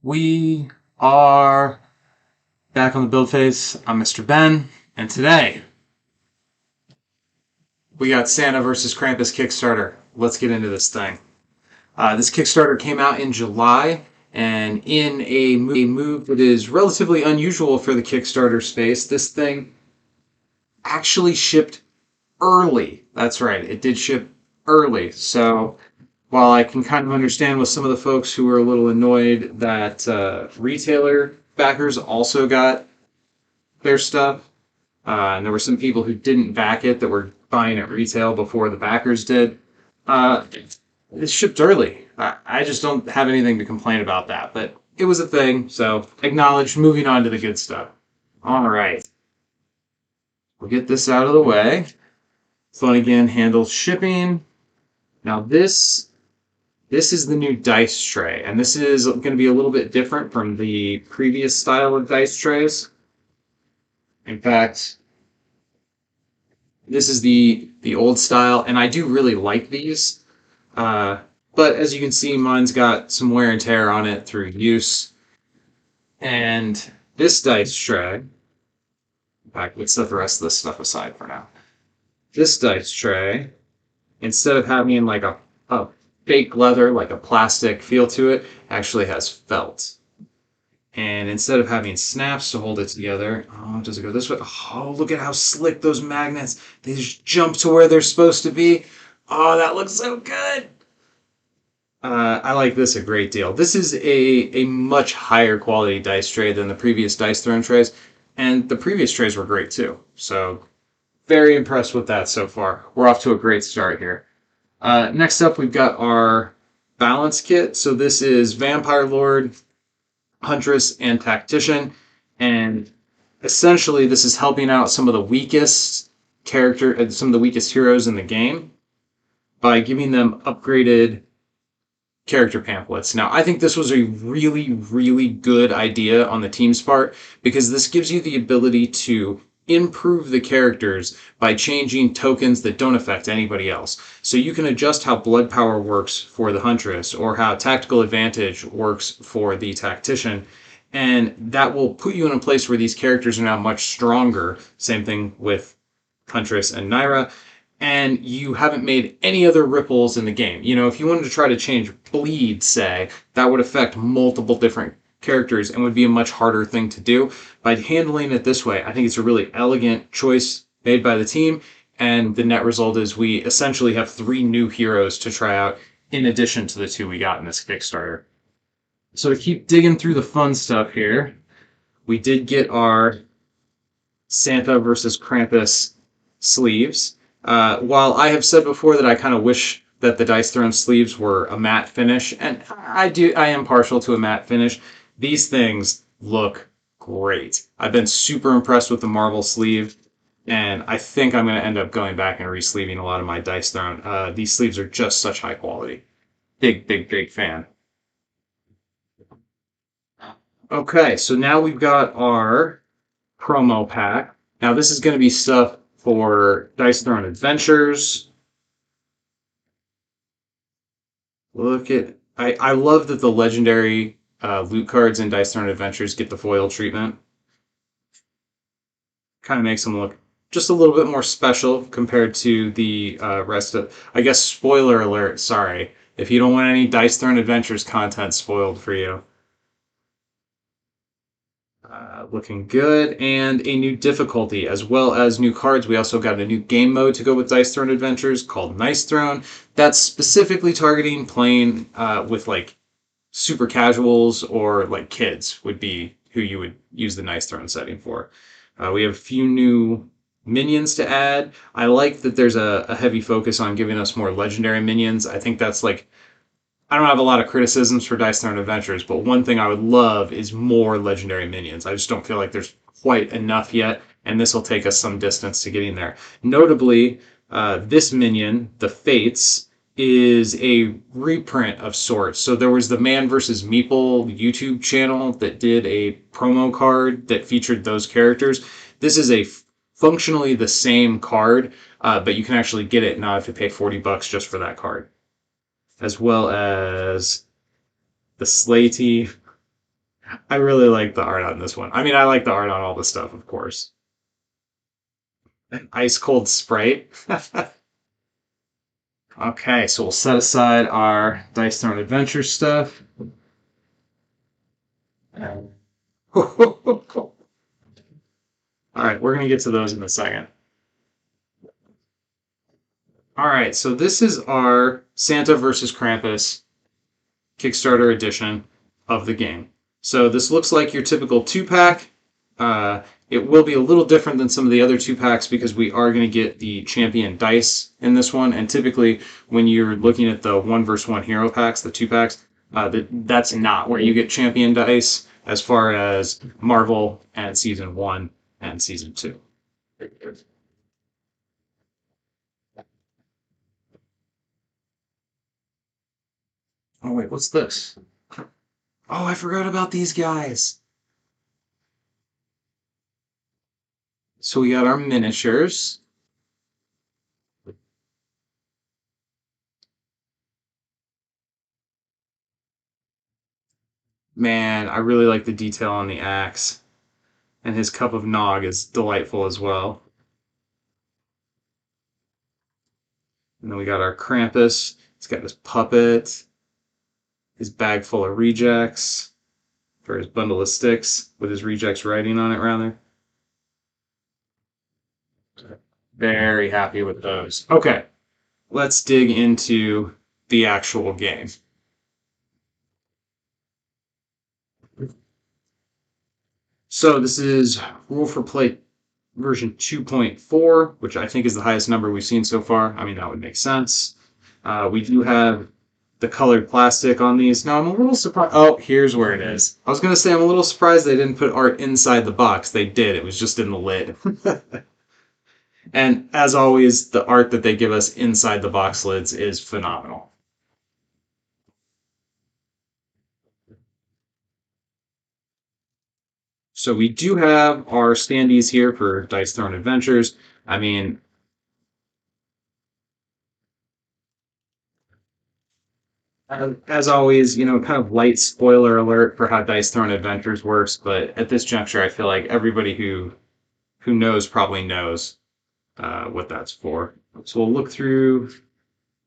We are back on the build phase. I'm Mr. Ben, and today we got Santa versus Krampus Kickstarter. Let's get into this thing. This Kickstarter came out in July, and in a move that is relatively unusual for the Kickstarter space, this thing actually shipped early. That's right, it did ship early. So while I can kind of understand with some of the folks who were a little annoyed that retailer backers also got their stuff, and there were some people who didn't back it that were buying at retail before the backers did. It shipped early. I just don't have anything to complain about that, but it was a thing, so acknowledged. Moving on to the good stuff. All right. We'll get this out of the way. Fun Again handles shipping. Now this is the new dice tray, and this is going to be a little bit different from the previous style of dice trays. In fact, this is the old style, and I do really like these. But as you can see, mine's got some wear and tear on it through use. And this dice tray, in fact, let's set the rest of this stuff aside for now. This dice tray, instead of having like a fake leather, like a plastic feel to it, actually has felt. And instead of having snaps to hold it together, oh, does it go this way? Oh, look at how slick those magnets. They just jump to where they're supposed to be. Oh, that looks so good. I like this a great deal. This is a much higher quality dice tray than the previous Dice Throne trays. And the previous trays were great too. So very impressed with that so far. We're off to a great start here. Next up, we've got our balance kit. So this is Vampire Lord, Huntress, and Tactician, and essentially this is helping out some of the weakest some of the weakest heroes in the game by giving them upgraded character pamphlets. Now, I think this was a really, really good idea on the team's part because this gives you the ability to improve the characters by changing tokens that don't affect anybody else. So you can adjust how blood power works for the Huntress or how tactical advantage works for the Tactician, and that will put you in a place where these characters are now much stronger. Same thing with Huntress and Naira, and you haven't made any other ripples in the game. You know, if you wanted to try to change bleed, say, that would affect multiple different characters and would be a much harder thing to do. By handling it this way, I think it's a really elegant choice made by the team, and the net result is we essentially have 3 new heroes to try out in addition to the 2 we got in this Kickstarter. So to keep digging through the fun stuff here, we did get our Santa versus Krampus sleeves. While I have said before that I kind of wish that the Dice Throne sleeves were a matte finish, and I am partial to a matte finish, these things look great. I've been super impressed with the marble sleeve, and I think I'm going to end up going back and re-sleeving a lot of my Dice Throne. These sleeves are just such high quality. Big, big, big fan. Okay, so now we've got our promo pack. Now this is going to be stuff for Dice Throne Adventures. Look at... I love that the legendary loot cards in Dice Throne Adventures get the foil treatment. Kind of makes them look just a little bit more special compared to the rest of... I guess spoiler alert, sorry. If you don't want any Dice Throne Adventures content spoiled for you. Looking good, and a new difficulty as well as new cards. We also got a new game mode to go with Dice Throne Adventures called Nice Throne. That's specifically targeting playing with like super casuals or like kids would be who you would use the Nice Throne setting for. We have a few new minions to add. I like that there's a heavy focus on giving us more legendary minions. I think that's like... I don't have a lot of criticisms for Dice Throne Adventures, but one thing I would love is more legendary minions. I just don't feel like there's quite enough yet, and this will take us some distance to getting there. Notably, this minion, the Fates, is a reprint of sorts. So there was the Man vs. Meeple YouTube channel that did a promo card that featured those characters. This is functionally the same card, but you can actually get it now if you pay $40 just for that card. As well as the Slatey. I really like the art on this one. I mean, I like the art on all the stuff, of course. An ice cold Sprite. Okay, so we'll set aside our Dice Throne Adventure stuff. All right, we're going to get to those in a second. All right, so this is our Santa versus Krampus Kickstarter edition of the game. So this looks like your typical two-pack. It will be a little different than some of the other two-packs because we are going to get the champion dice in this one. And typically, when you're looking at the 1 vs. 1 hero packs, the two-packs, that's not where you get champion dice as far as Marvel and Season 1 and Season 2. Oh, wait, what's this? Oh, I forgot about these guys. So we got our miniatures. Man, I really like the detail on the axe. And his cup of nog is delightful as well. And then we got our Krampus. He's got his puppet, his bag full of rejects, or his bundle of sticks with his rejects writing on it, rather. Very happy with those. Okay, let's dig into the actual game. So this is Rule for Play version 2.4, which I think is the highest number we've seen so far. I mean, that would make sense. We do have the colored plastic on these. Now, I'm a little surprised. Oh, here's where it is. I was going to say I'm a little surprised they didn't put art inside the box. They did. It was just in the lid. And as always, the art that they give us inside the box lids is phenomenal. So we do have our standees here for Dice Throne Adventures. I mean, as always, kind of light spoiler alert for how Dice Throne Adventures works, but at this juncture, I feel like everybody who knows probably knows what that's for. So we'll look through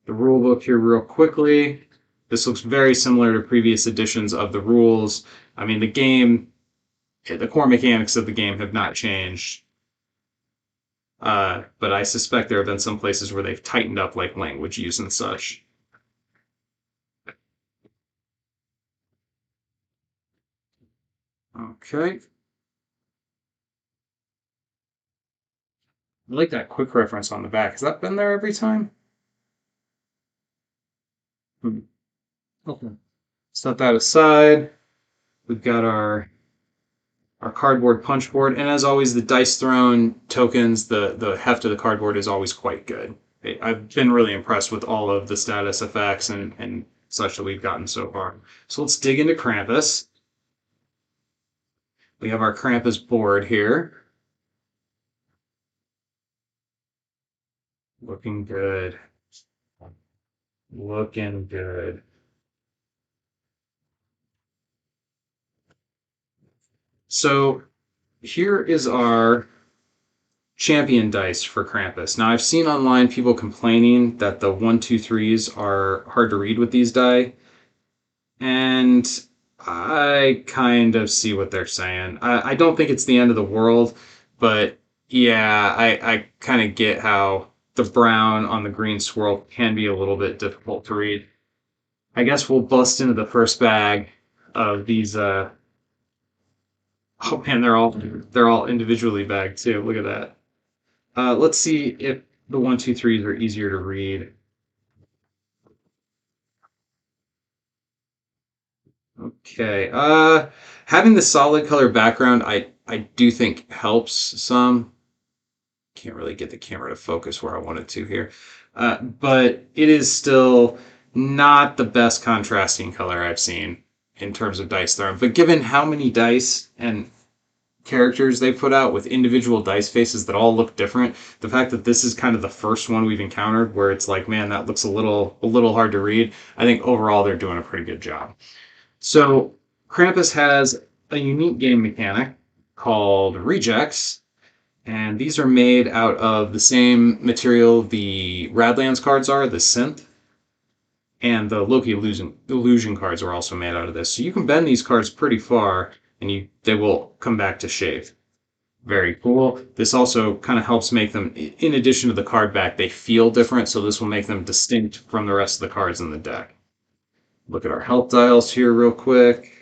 the rule book here real quickly. This looks very similar to previous editions of the rules. I mean, the core mechanics of the game have not changed. But I suspect there have been some places where they've tightened up like language use and such. Okay. I like that quick reference on the back. Has that been there every time? Hmm. Okay. Set that aside. We've got our cardboard punch board, and as always, the Dice Throne tokens, the heft of the cardboard is always quite good. I've been really impressed with all of the status effects and such that we've gotten so far. So let's dig into Krampus. We have our Krampus board here. Looking good. Looking good. So here is our champion dice for Krampus. Now I've seen online people complaining that the 1, 2, 3s are hard to read with these die, and I kind of see what they're saying. I don't think it's the end of the world, but yeah, I kind of get how the brown on the green swirl can be a little bit difficult to read. I guess we'll bust into the first bag of these. Oh man, they're all individually bagged too. Look at that. Let's see if the 1, 2, 3s are easier to read. Okay. Having the solid color background, I do think helps some. Can't really get the camera to focus where I want it to here, but it is still not the best contrasting color I've seen in terms of dice thrown. But given how many dice and characters they put out with individual dice faces that all look different, the fact that this is kind of the first one we've encountered where it's like, man, that looks a little hard to read. I think overall they're doing a pretty good job. So Krampus has a unique game mechanic called rejects, and these are made out of the same material the Radlands cards are, the synth, and the Loki illusion cards are also made out of this. So you can bend these cards pretty far, and they will come back to shape. Very cool. This also kind of helps make them, in addition to the card back, they feel different, so this will make them distinct from the rest of the cards in the deck. Look at our health dials here real quick.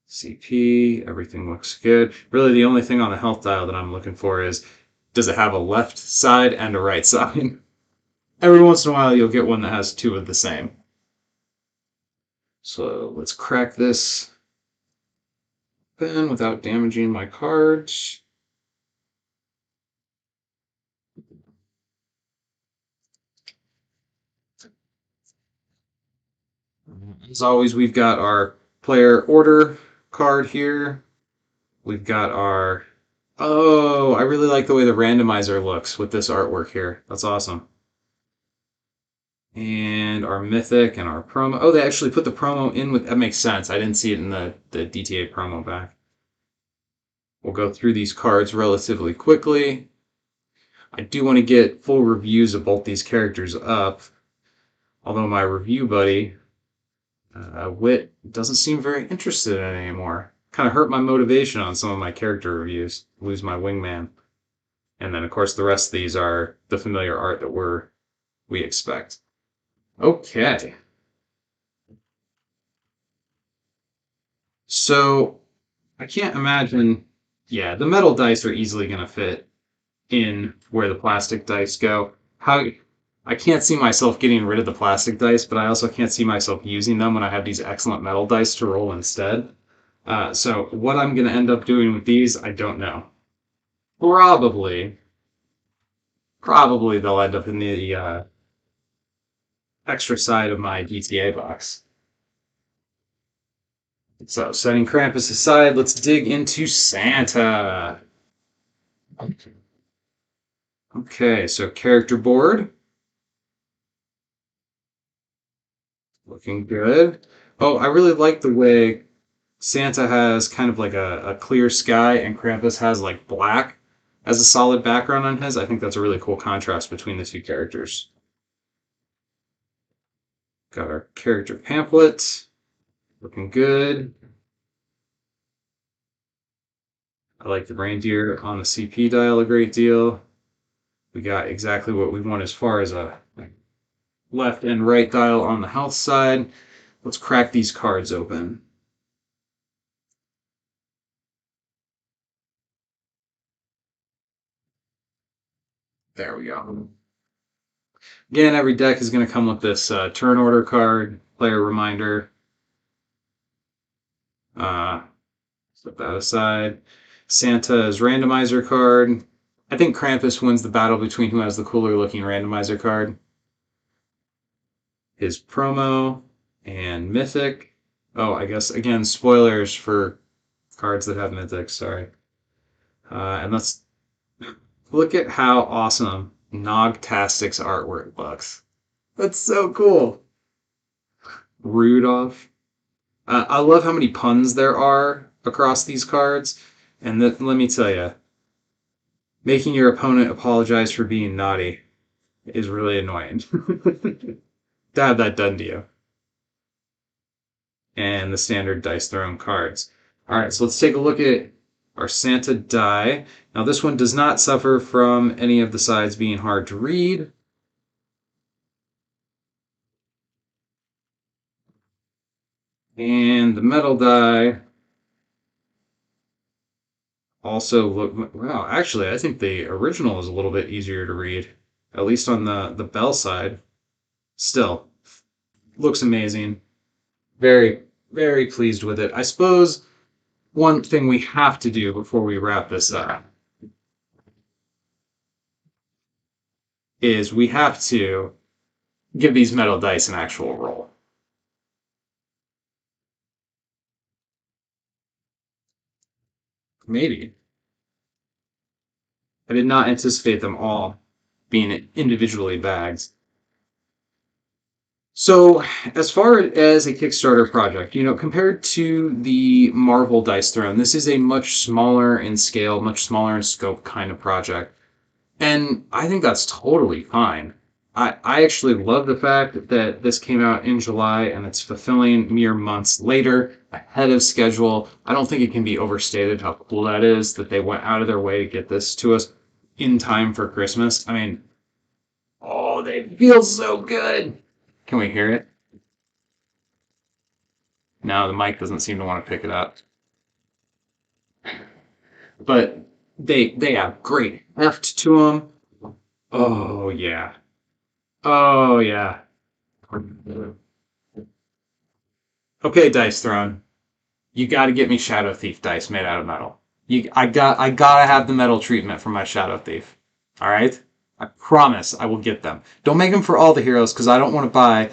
CP, everything looks good. Really, the only thing on the health dial that I'm looking for is, does it have a left side and a right side? Every once in a while, you'll get one that has two of the same. So let's crack this open without damaging my cards. As always, we've got our player order card here. We've got our... Oh, I really like the way the randomizer looks with this artwork here. That's awesome. And our mythic and our promo. Oh, they actually put the promo in with... That makes sense. I didn't see it in the DTA promo back. We'll go through these cards relatively quickly. I do want to get full reviews of both these characters up. Although my review buddy, Wit, doesn't seem very interested in it anymore. Kind of hurt my motivation on some of my character reviews. Lose my wingman. And then, of course, the rest of these are the familiar art that we expect. Okay. So, I can't imagine... Yeah, the metal dice are easily going to fit in where the plastic dice go. I can't see myself getting rid of the plastic dice, but I also can't see myself using them when I have these excellent metal dice to roll instead. So what I'm going to end up doing with these, I don't know. Probably they'll end up in the extra side of my GTA box. So setting Krampus aside, let's dig into Santa. Okay, so character board. Looking good. Oh, I really like the way Santa has kind of like a clear sky and Krampus has like black as a solid background on his. I think that's a really cool contrast between the two characters. Got our character pamphlet. Looking good. I like the reindeer on the CP dial a great deal. We got exactly what we want as far as a left and right dial on the health side. Let's crack these cards open. There we go. Again, every deck is going to come with this turn order card, player reminder. Set that aside. Santa's randomizer card. I think Krampus wins the battle between who has the cooler looking randomizer card. His promo and mythic. Oh, I guess, again, spoilers for cards that have mythics, sorry. And let's look at how awesome Nogtastic's artwork looks. That's so cool. Rudolph. I love how many puns there are across these cards. And let me tell you, making your opponent apologize for being naughty is really annoying. To have that done to you. And the standard dice thrown cards. All right, so let's take a look at our Santa die. Now, this one does not suffer from any of the sides being hard to read. And the metal die also look... Wow, actually, I think the original is a little bit easier to read, at least on the bell side. Still, looks amazing. Very, very pleased with it. I suppose one thing we have to do before we wrap this up is we have to give these metal dice an actual roll. Maybe. I did not anticipate them all being individually bagged. So, as far as a Kickstarter project, compared to the Marvel Dice Throne, this is a much smaller in scale, much smaller in scope kind of project. And I think that's totally fine. I actually love the fact that this came out in July and it's fulfilling mere months later, ahead of schedule. I don't think it can be overstated how cool that is that they went out of their way to get this to us in time for Christmas. I mean, oh, they feel so good. Can we hear it? No, the mic doesn't seem to want to pick it up. But they have great heft to them. Oh yeah. Oh yeah. Okay, Dice Throne. You got to get me Shadow Thief dice made out of metal. I gotta have the metal treatment for my Shadow Thief. All right. I promise I will get them. Don't make them for all the heroes because I don't want to buy.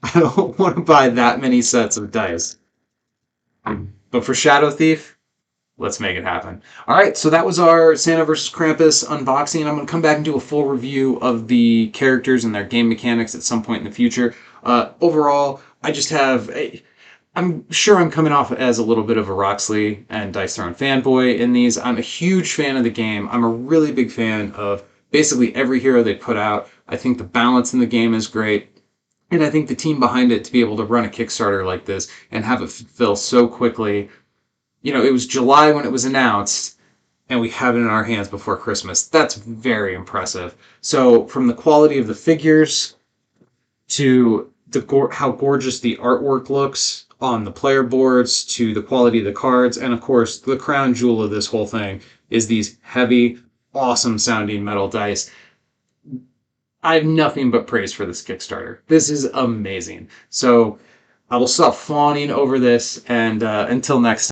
I don't want to buy that many sets of dice. But for Shadow Thief, let's make it happen. All right, so that was our Santa vs. Krampus unboxing. I'm going to come back and do a full review of the characters and their game mechanics at some point in the future. Overall, I just have. I'm sure I'm coming off as a little bit of a Roxley and Dice Throne fanboy in these. I'm a huge fan of the game. I'm a really big fan of basically every hero they put out. I think the balance in the game is great. And I think the team behind it to be able to run a Kickstarter like this and have it fulfill so quickly. It was July when it was announced, and we have it in our hands before Christmas. That's very impressive. So, from the quality of the figures to how gorgeous the artwork looks on the player boards to the quality of the cards, and of course, the crown jewel of this whole thing is these heavy, awesome sounding metal dice. I have nothing but praise for this Kickstarter. This is amazing. So, I will stop fawning over this, and until next time.